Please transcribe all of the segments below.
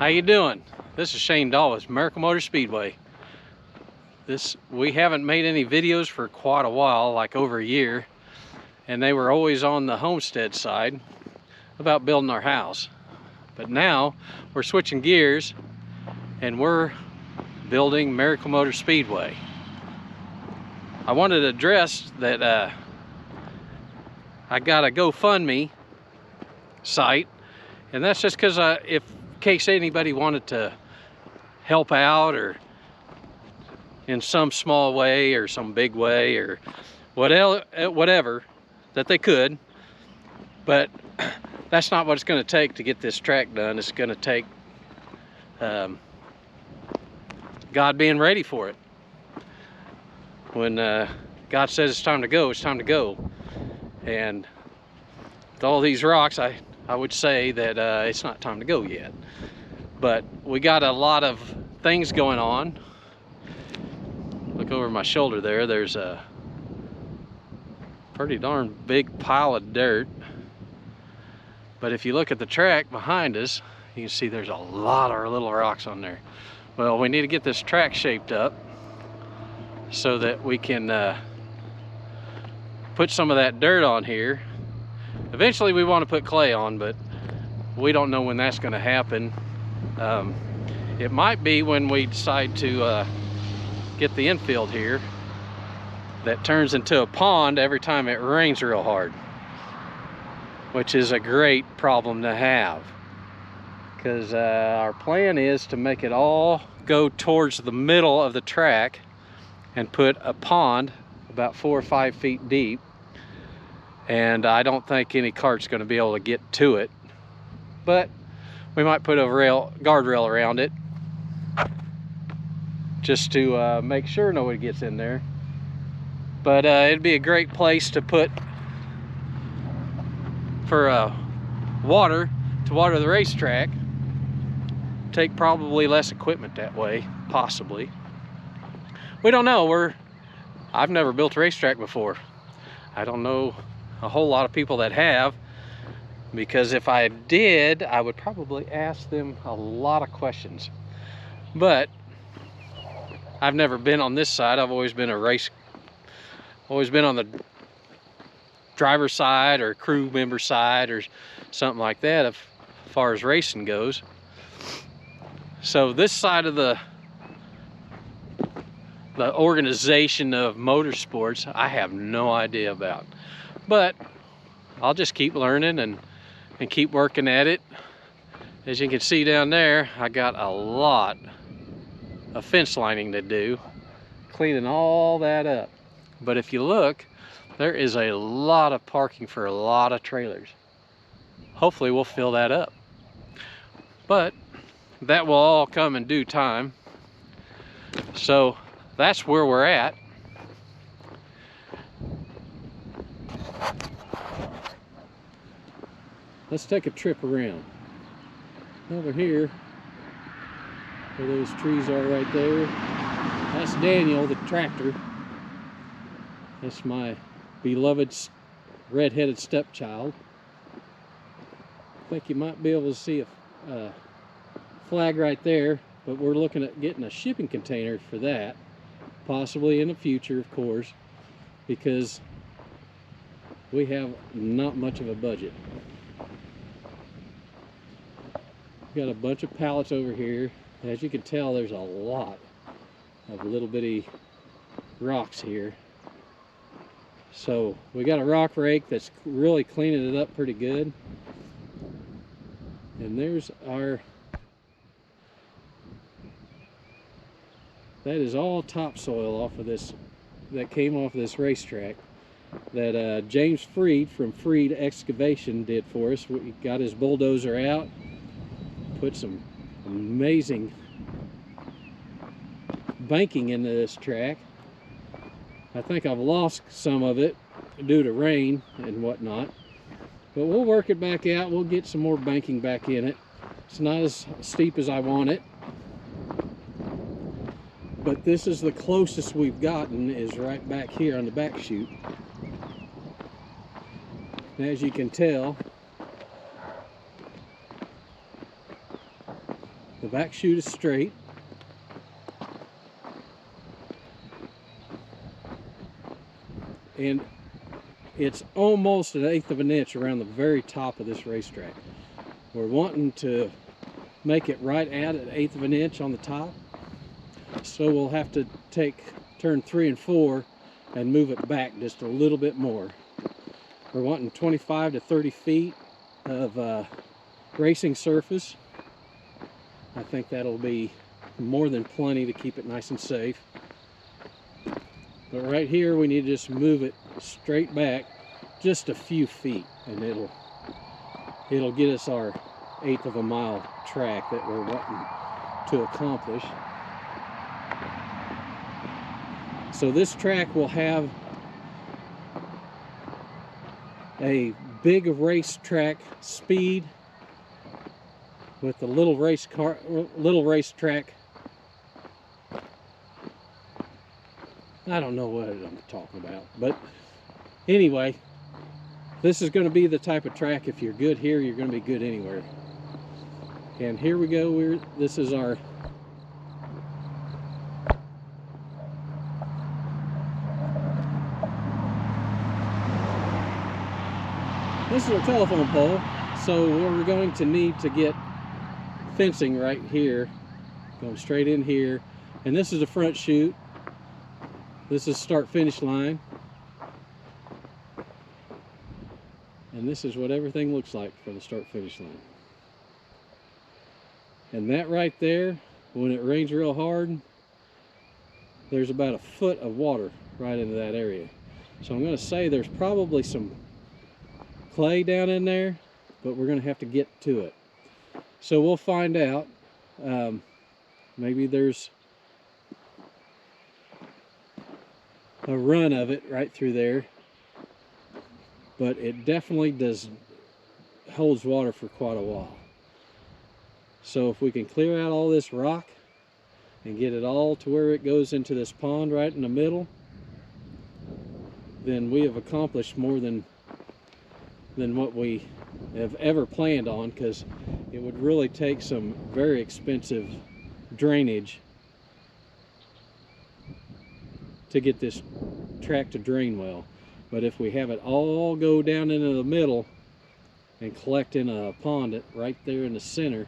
How you doing? This is Shane Dawes, Miracle Motor Speedway. We haven't made any videos for quite a while, like over a year, and they were always on the homestead side about building our house. But now we're switching gears and we're building Miracle Motor Speedway. I wanted to address that I got a Gofundme site, and that's just because in case anybody wanted to help out, or in some small way or some big way, or whatever that they could. But that's not what it's going to take to get this track done. It's going to take God being ready for it. When God says it's time to go, it's time to go. And with all these rocks, I would say that it's not time to go yet. But we got a lot of things going on. Look over my shoulder there. There's a pretty darn big pile of dirt. But if you look at the track behind us, you can see there's a lot of little rocks on there. Well, we need to get this track shaped up so that we can put some of that dirt on here. Eventually we want to put clay on, but we don't know when that's going to happen. It might be when we decide to get the infield here that turns into a pond every time it rains real hard, which is a great problem to have, because our plan is to make it all go towards the middle of the track and put a pond about 4 or 5 feet deep, and I don't think any cart's going to be able to get to it, but we might put a guardrail around it just to make sure nobody gets in there. But it'd be a great place to put for water to water the racetrack. Take probably less equipment that way, possibly. We don't know. I've never built a racetrack before. I don't know a whole lot of people that have, because if I did, I would probably ask them a lot of questions. But I've never been on this side. I've always been always been on the driver's side or crew member side or something like that as far as racing goes. So this side of the organization of motorsports, I have no idea about. But I'll just keep learning and keep working at it. As you can see down there, I got a lot of fence lining to do, cleaning all that up. But if you look, there is a lot of parking for a lot of trailers. Hopefully we'll fill that up. But that will all come in due time. So that's where we're at. Let's take a trip around. Over here, where those trees are right there, that's Daniel, the tractor. That's my beloved red-headed stepchild. I think you might be able to see a flag right there, but we're looking at getting a shipping container for that, possibly in the future, of course, because we have not much of a budget. We've got a bunch of pallets over here. As you can tell, there's a lot of little bitty rocks here. So we got a rock rake that's really cleaning it up pretty good. And there's that is all topsoil off of this, that came off of this racetrack that James Freed from Freed Excavation did for us. We got his bulldozer out, put some amazing banking into this track. I think I've lost some of it due to rain and whatnot, but we'll work it back out. We'll get some more banking back in it. It's not as steep as I want it, but this is the closest we've gotten, is right back here on the back chute. And as you can tell, The back chute is straight. And it's almost 1/8 of an inch around the very top of this racetrack. We're wanting to make it right at 1/8 of an inch on the top. So we'll have to take turn 3 and 4 and move it back just a little bit more. We're wanting 25 to 30 feet of racing surface. I think that'll be more than plenty to keep it nice and safe. But right here we need to just move it straight back just a few feet, and it'll get us our 1/8 of a mile track that we're wanting to accomplish. So this track will have a big racetrack speed with a little racetrack. I don't know what I'm talking about, but anyway, this is going to be the type of track, if you're good here, you're going to be good anywhere. And here we go. This is our telephone pole. So we're going to need to get fencing right here, going straight in here. And this is the front chute. This is start-finish line. And this is what everything looks like for the start-finish line. And that right there, when it rains real hard, there's about 1 foot of water right into that area. So I'm going to say there's probably some clay down in there, but we're going to have to get to it. So we'll find out. Maybe there's a run of it right through there, but it definitely holds water for quite a while. So if we can clear out all this rock and get it all to where it goes into this pond right in the middle, then we have accomplished more than what we have ever planned on, because it would really take some very expensive drainage to get this track to drain well. But if we have it all go down into the middle and collect in a pond right there in the center,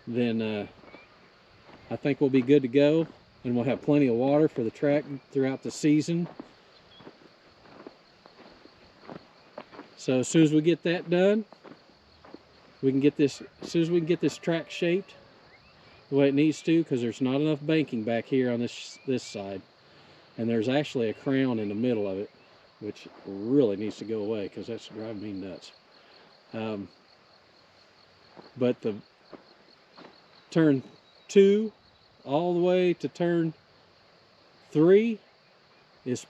then I think we'll be good to go, and we'll have plenty of water for the track throughout the season. So as soon as we get that done, we can get this, as soon as we can get this track shaped the way it needs to, because there's not enough banking back here on this side, and there's actually a crown in the middle of it, which really needs to go away because that's driving me nuts. But the turn 2 all the way to turn 3 is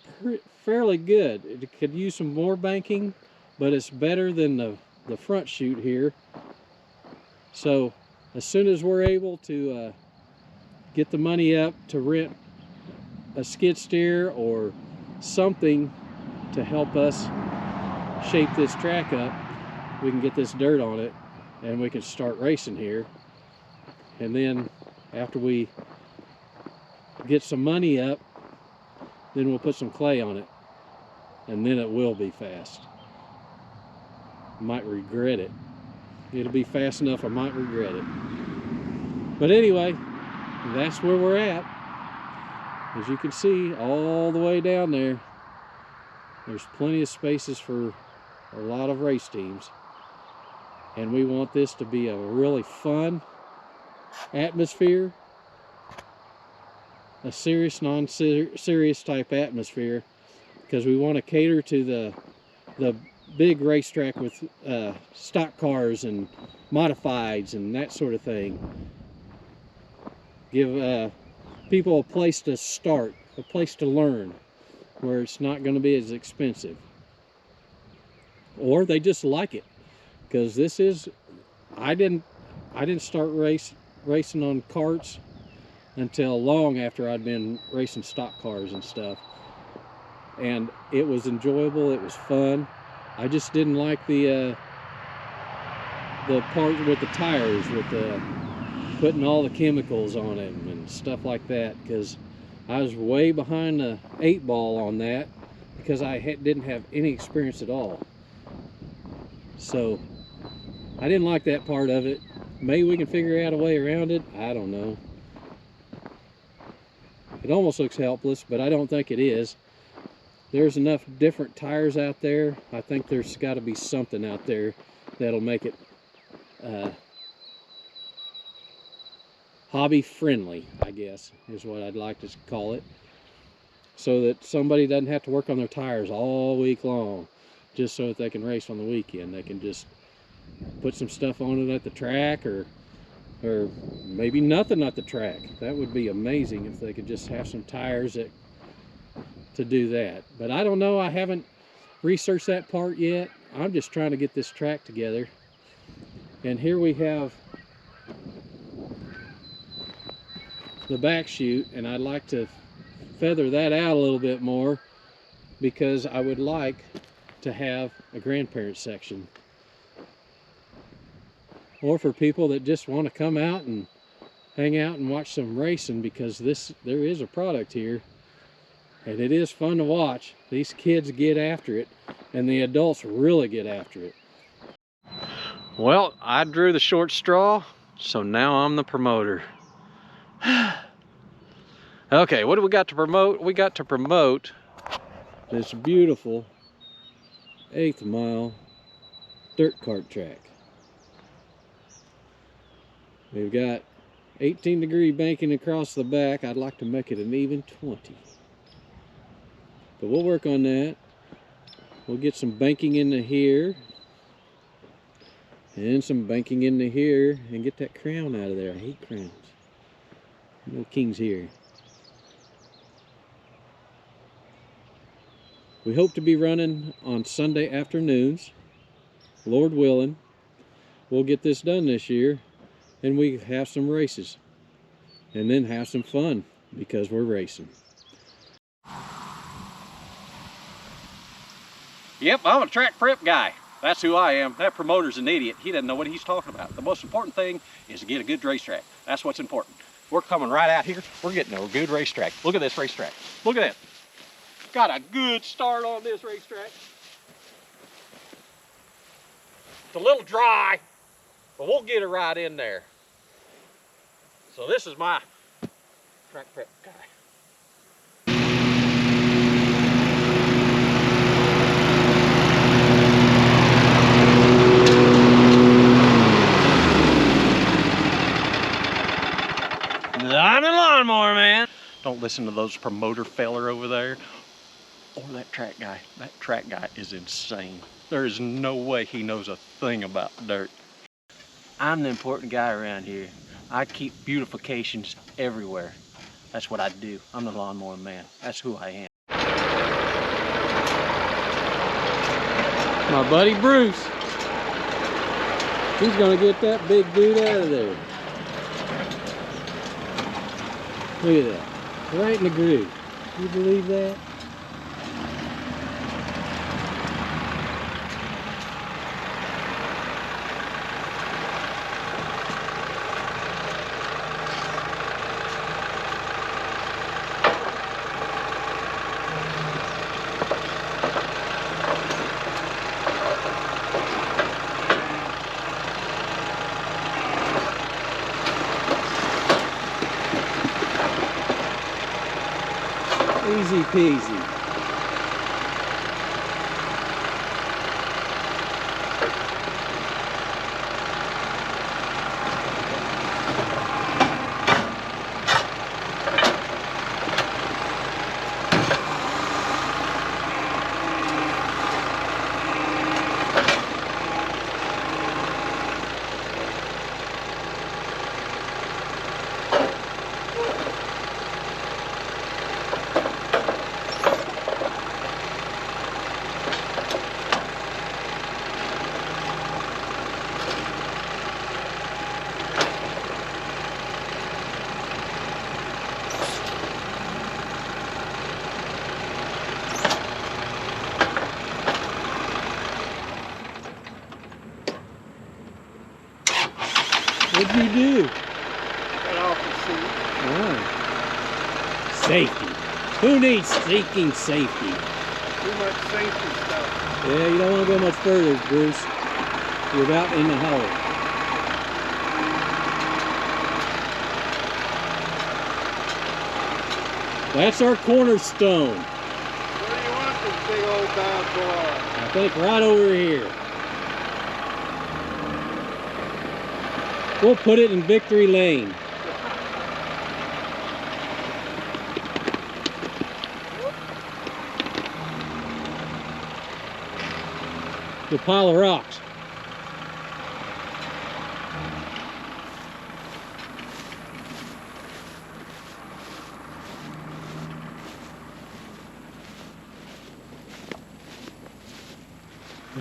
fairly good. It could use some more banking, but it's better than the front chute here. So as soon as we're able to get the money up to rent a skid steer or something to help us shape this track up, we can get this dirt on it and we can start racing here. And then after we get some money up, then we'll put some clay on it, and then it will be fast. Might regret it. It'll be fast enough I might regret it. But anyway, that's where we're at. As you can see, all the way down there, there's plenty of spaces for a lot of race teams. And we want this to be a really fun atmosphere, a serious, non-serious type atmosphere, because we want to cater to the big racetrack with stock cars and modifieds and that sort of thing. Give people a place to start, a place to learn, where it's not going to be as expensive, or they just like it. Because this is, I didn't start racing on karts until long after I'd been racing stock cars and stuff, and it was enjoyable, it was fun. I just didn't like the part with the tires, with the putting all the chemicals on him and stuff like that, because I was way behind the 8-ball on that because I didn't have any experience at all. So I didn't like that part of it. Maybe we can figure out a way around it. I don't know. It almost looks helpless, but I don't think it is. There's enough different tires out there. I think there's got to be something out there that'll make it hobby friendly, I guess, is what I'd like to call it. So that somebody doesn't have to work on their tires all week long, just so that they can race on the weekend. They can just put some stuff on it at the track, or maybe nothing at the track. That would be amazing if they could just have some tires to do that. But I don't know, I haven't researched that part yet. I'm just trying to get this track together. And here we have the back chute, and I'd like to feather that out a little bit more because I would like to have a grandparent section, or for people that just want to come out and hang out and watch some racing, because there is a product here and it is fun to watch. These kids get after it, and the adults really get after it. Well, I drew the short straw, so now I'm the promoter. Okay, what do we got to promote? We got to promote this beautiful 1/8 mile dirt kart track. We've got 18-degree banking across the back. I'd like to make it an even 20. But we'll work on that. We'll get some banking into here, and some banking into here, and get that crown out of there. I hate crowns. No kings here. We hope to be running on Sunday afternoons, Lord willing. We'll get this done this year, and we have some races, and then have some fun because we're racing. Yep, I'm a track prep guy. That's who I am. That promoter's an idiot. He doesn't know what he's talking about. The most important thing is to get a good racetrack. That's what's important. We're coming right out here. We're getting a good racetrack. Look at this racetrack. Look at that. Got a good start on this racetrack. It's a little dry, but we'll get it right in there. So this is my track prep guy. I'm a lawnmower man. Don't listen to those promoter feller over there. Or that track guy. That track guy is insane. There is no way he knows a thing about dirt. I'm the important guy around here. I keep beautifications everywhere. That's what I do. I'm the lawnmower man. That's who I am. My buddy Bruce. He's gonna get that big dude out of there. Look at that. Right in the groove. Can you believe that? Easy peasy. What'd you do? Alright. Safety. Who needs seeking safety? Too much safety stuff. Yeah, you don't want to go much further, Bruce. You're about in the hole. That's our cornerstone. Where do you want this big old bad boy? I think right over here. We'll put it in Victory Lane. The pile of rocks.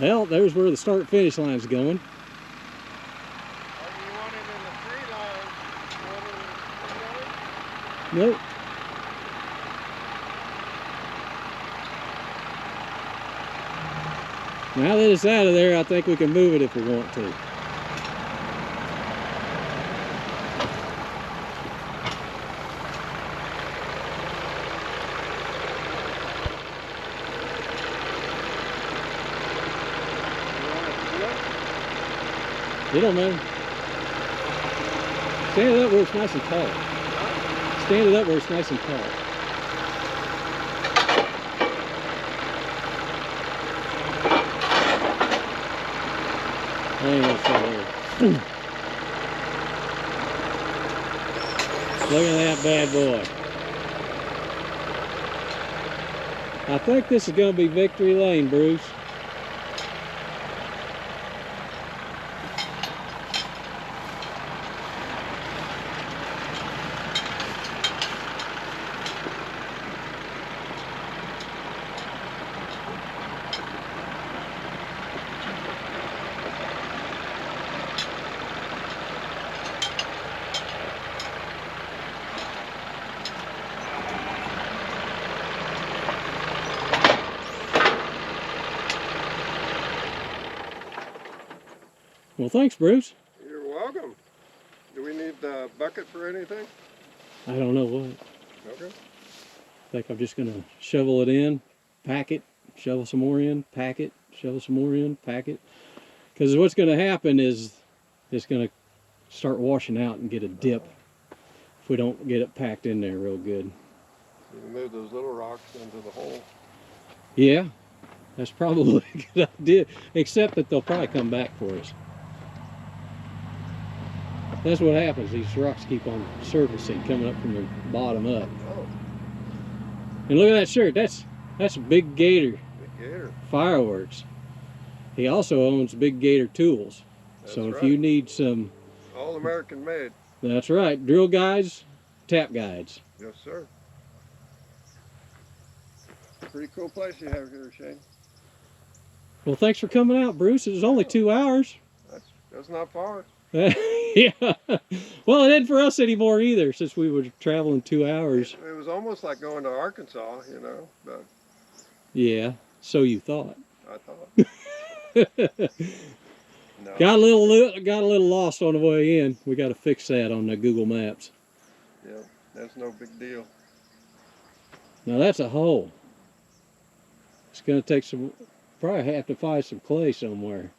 Well, there's where the start-finish line's going. Or do you want it in the tree line? Nope. Now that it's out of there, I think we can move it if we want to. It don't matter. Stand it up where it's nice and tall. Stand it up where it's nice and tall. Hang on a second. Look at that bad boy. I think this is going to be Victory Lane, Bruce. Well, thanks, Bruce. You're welcome. Do we need the bucket for anything? I don't know what. Okay. I think I'm just going to shovel it in, pack it, shovel some more in, pack it, shovel some more in, pack it. Because what's going to happen is it's going to start washing out and get a dip if we don't get it packed in there real good. You can move those little rocks into the hole. Yeah, that's probably a good idea, except that they'll probably come back for us. That's what happens. These rocks keep on surfacing, coming up from the bottom up. Oh. And look at that shirt. That's a Big Gator. Big Gator. Fireworks. He also owns Big Gator Tools. That's so if right. you need some... All American made. That's right. Drill guides, tap guides. Yes, sir. Pretty cool place you have here, Shane. Well, thanks for coming out, Bruce. It was only 2 hours. That's not far. Yeah. Well, it isn't for us anymore either, since we were traveling 2 hours. It was almost like going to Arkansas, you know, but... Yeah, so you thought. I thought. No. Got a little lost on the way in. We got to fix that on the Google Maps. Yeah, that's no big deal. Now that's a hole. It's going to take some... Probably have to find some clay somewhere.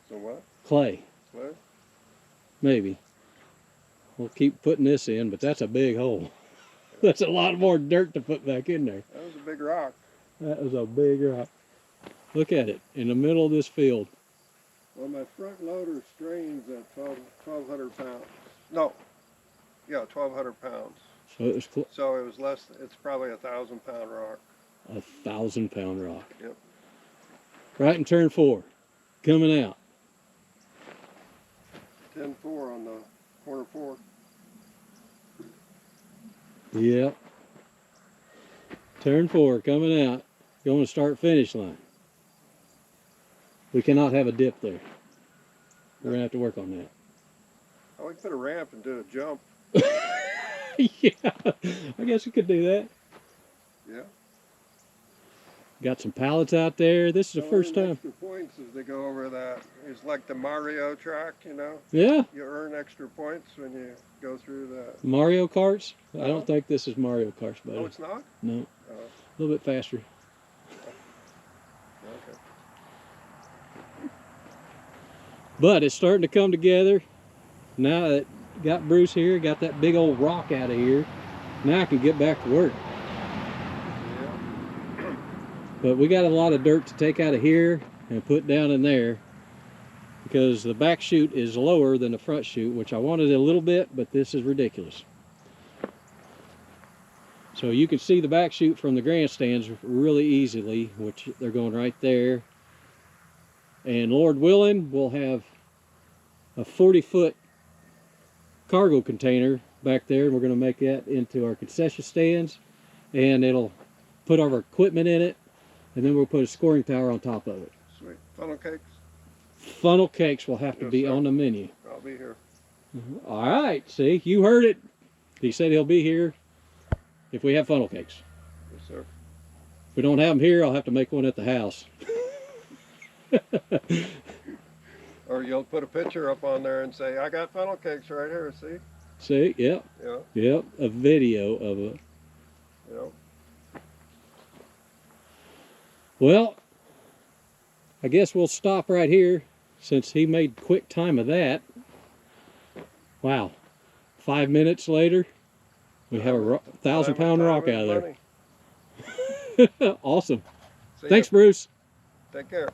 So what? Clay. Clay? Maybe. We'll keep putting this in, but that's a big hole. That's a lot more dirt to put back in there. That was a big rock. That was a big rock. Look at it, in the middle of this field. Well, my front loader strains at 1,200 pounds. No. Yeah, 1,200 pounds. So it was So it was less, it's probably a 1,000-pound rock. 1,000-pound rock. Yep. Right in turn 4, coming out. 10-4 on the corner 4. Yep. Turn 4, coming out. Going to start finish line. We cannot have a dip there. We're going to have to work on that. Oh, we could put a ramp and do a jump. Yeah, I guess we could do that. Yeah. Got some pallets out there. This is the first time. Extra points as they go over that. It's like the Mario track, you know. Yeah. You earn extra points when you go through that. Mario Karts? I don't think this is Mario Karts, buddy. Oh, it's not? No. Oh. A little bit faster. Okay. But it's starting to come together. Now that got Bruce here, got that big old rock out of here. Now I can get back to work. Yeah. But we got a lot of dirt to take out of here and put down in there, because the back chute is lower than the front chute, which I wanted a little bit, but this is ridiculous. So you can see the back chute from the grandstands really easily, which they're going right there. And Lord willing, we'll have a 40-foot cargo container back there, and we're going to make that into our concession stands, and it'll put our equipment in it, and then we'll put a scoring tower on top of it. Sweet. Funnel cakes? Funnel cakes will have to be on the menu. I'll be here. All right, see, you heard it. He said he'll be here if we have funnel cakes. Yes, sir. If we don't have them here, I'll have to make one at the house. Or you'll put a picture up on there and say, I got funnel cakes right here, see? See, yep. Yeah. Yep, a video of it. Yeah. Well, I guess we'll stop right here since he made quick time of that. Wow. 5 minutes later, we have a 1,000-pound rock out of there. Awesome. See Thanks, ya. Bruce. Take care.